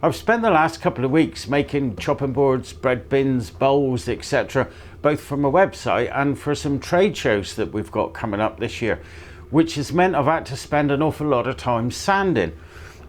I've spent the last couple of weeks making chopping boards, bread bins, bowls, etc., both for my website and for some trade shows that we've got coming up this year, which has meant I've had to spend an awful lot of time sanding.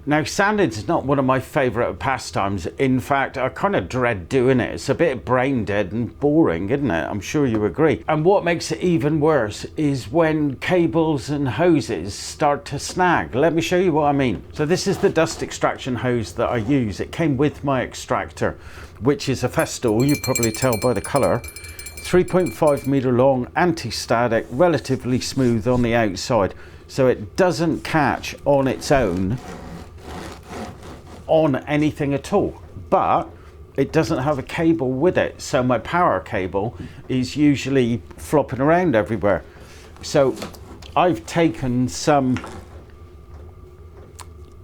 Now, sanding is not one of my favourite pastimes. In fact, I kind of dread doing it. It's a bit brain dead and boring, isn't it? I'm sure you agree. And what makes it even worse is when cables and hoses start to snag. Let me show you what I mean. So this is the dust extraction hose that I use. It came with my extractor, which is a Festool, you probably tell by the colour. 3.5 metre long, anti-static, relatively smooth on the outside. So it doesn't catch on its own on anything at all, but it doesn't have a cable with it, so my power cable is usually flopping around everywhere. So I've taken some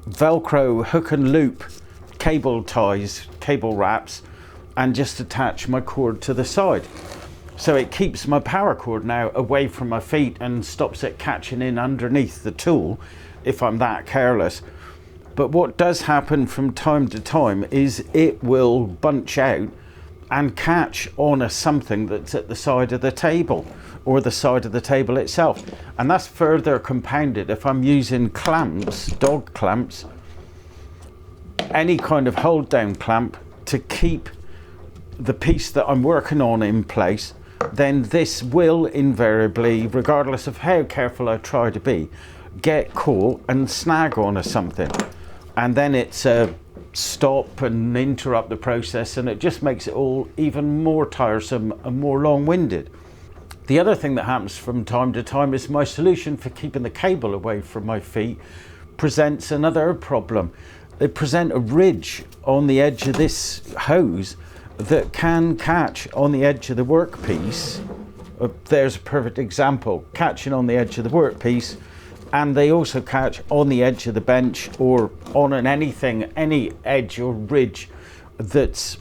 Velcro hook and loop cable ties, cable wraps, and just attach my cord to the side, so it keeps my power cord now away from my feet and stops it catching in underneath the tool if I'm that careless. But what does happen from time to time is it will bunch out and catch on something that's at the side of the table or the side of the table itself. And that's further compounded if I'm using clamps, dog clamps, any kind of hold down clamp to keep the piece that I'm working on in place. Then this will invariably, regardless of how careful I try to be, get caught and snag on something. And then it's stop and interrupt the process, and it just makes it all even more tiresome and more long-winded. The other thing that happens from time to time is my solution for keeping the cable away from my feet presents another problem. They present a ridge on the edge of this hose that can catch on the edge of the workpiece. There's a perfect example, catching on the edge of the workpiece. And they also catch on the edge of the bench or on any edge or ridge that's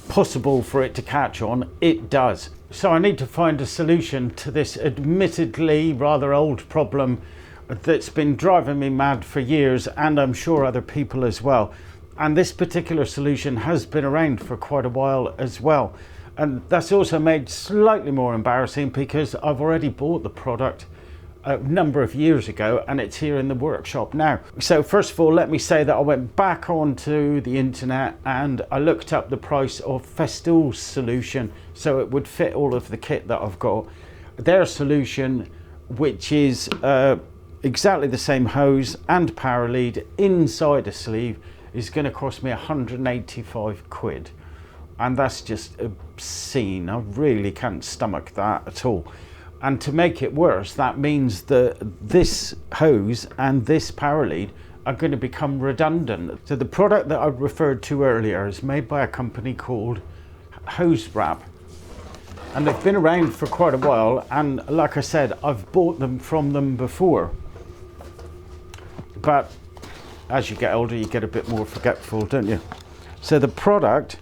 possible for it to catch on, it does. So I need to find a solution to this admittedly rather old problem that's been driving me mad for years, and I'm sure other people as well. And this particular solution has been around for quite a while as well. And that's also made slightly more embarrassing because I've already bought the product a number of years ago and it's here in the workshop now. So first of all, let me say that I went back onto the internet and I looked up the price of Festool's solution so it would fit all of the kit that I've got. Their solution, which is exactly the same hose and power lead inside a sleeve, is going to cost me 185 quid, and that's just obscene. I really can't stomach that at all. And to make it worse, that means that this hose and this power lead are going to become redundant. So the product that I referred to earlier is made by a company called Hose Wrap. And they've been around for quite a while. And like I said, I've bought them from them before. But as you get older, you get a bit more forgetful, don't you? So the product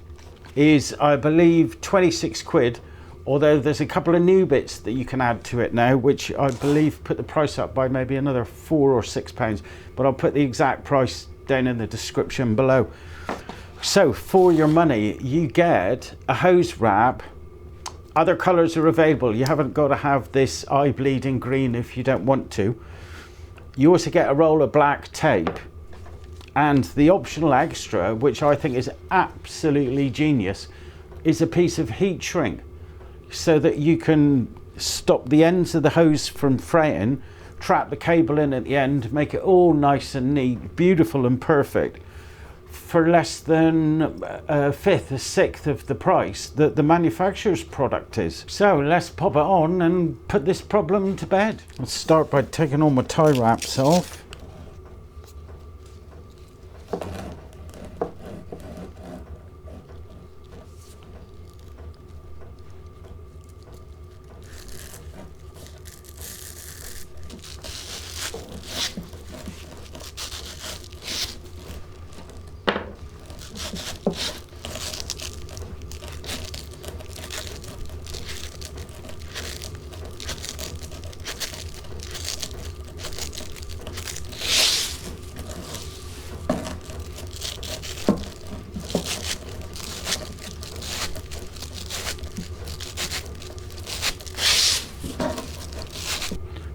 is, I believe, 26 quid. Although there's a couple of new bits that you can add to it now, which I believe put the price up by maybe another £4 or £6, but I'll put the exact price down in the description below. So for your money, you get a hose wrap. Other colours are available. You haven't got to have this eye bleeding green if you don't want to. You also get a roll of black tape, and the optional extra, which I think is absolutely genius, is a piece of heat shrink, so that you can stop the ends of the hose from fraying, trap the cable in at the end, make it all nice and neat, beautiful and perfect, for less than a fifth, a sixth of the price that the manufacturer's product is. So let's pop it on and put this problem to bed. Let's start by taking all my tie wraps off.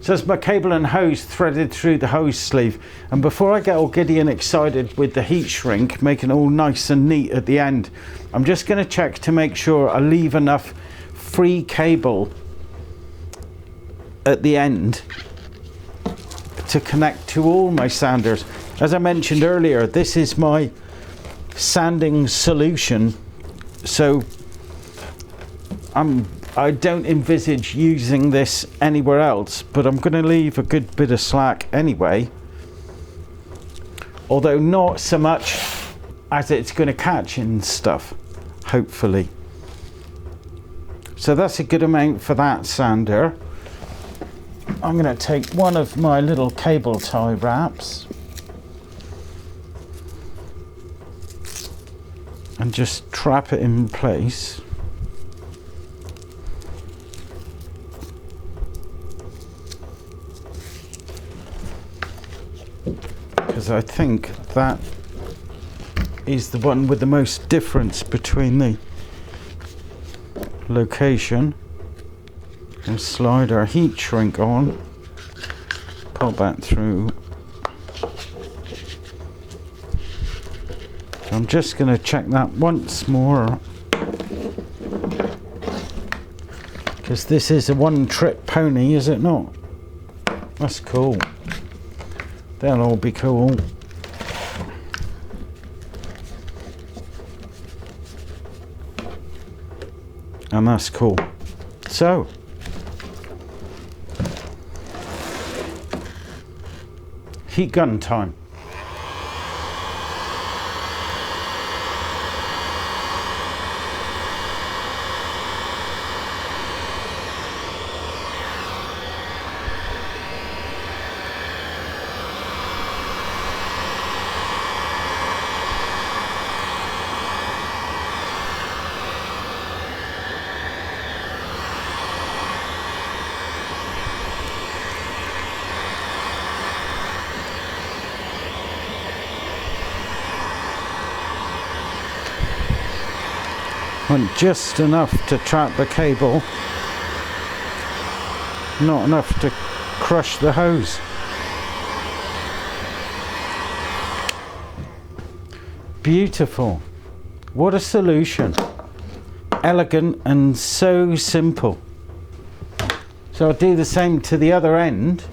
So there's my cable and hose threaded through the hose sleeve. And before I get all giddy and excited with the heat shrink, making it all nice and neat at the end, I'm just going to check to make sure I leave enough free cable at the end to connect to all my sanders. As I mentioned earlier, this is my sanding solution, so I don't envisage using this anywhere else, but I'm going to leave a good bit of slack anyway, although not so much as it's going to catch in stuff, hopefully. So that's a good amount for that sander. I'm going to take one of my little cable tie wraps and just trap it in place. Because I think that is the one with the most difference between the location. And slide our heat shrink on, pop that through. So I'm just going to check that once more, because this is a one-trick pony, is it not? That's cool. They'll all be cool. And that's cool. So heat gun time. Want just enough to trap the cable, not enough to crush the hose. Beautiful. What a solution. Elegant and so simple. So I'll do the same to the other end.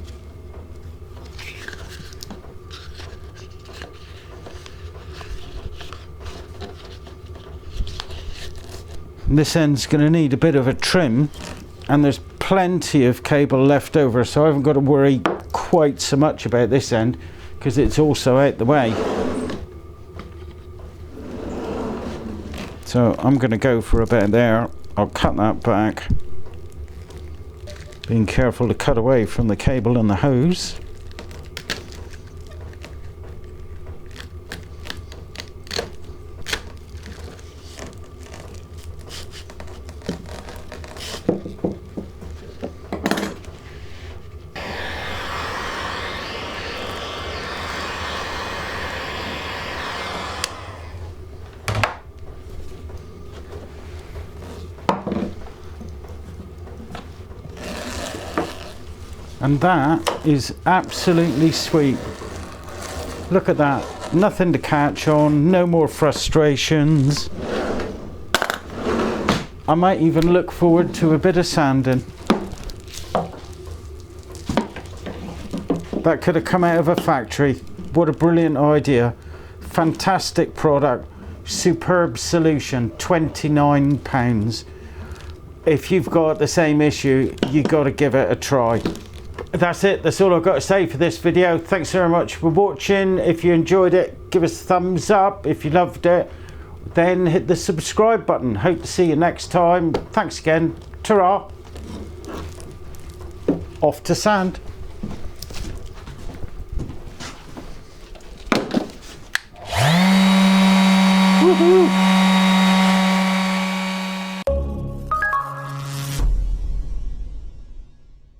This end's going to need a bit of a trim, and there's plenty of cable left over, so I haven't got to worry quite so much about this end because it's also out the way. So I'm going to go for a bit there. I'll cut that back, being careful to cut away from the cable and the hose. And that is absolutely sweet. Look at that. Nothing to catch on, no more frustrations. I might even look forward to a bit of sanding. That could have come out of a factory. What a brilliant idea. Fantastic product. Superb solution. £29. If you've got the same issue, you've got to give it a try. That's it. That's all I've got to say for this video. Thanks very much for watching. If you enjoyed it, give us a thumbs up. If you loved it, then hit the subscribe button. Hope to see you next time. Thanks again. Ta-ra. Off to sand.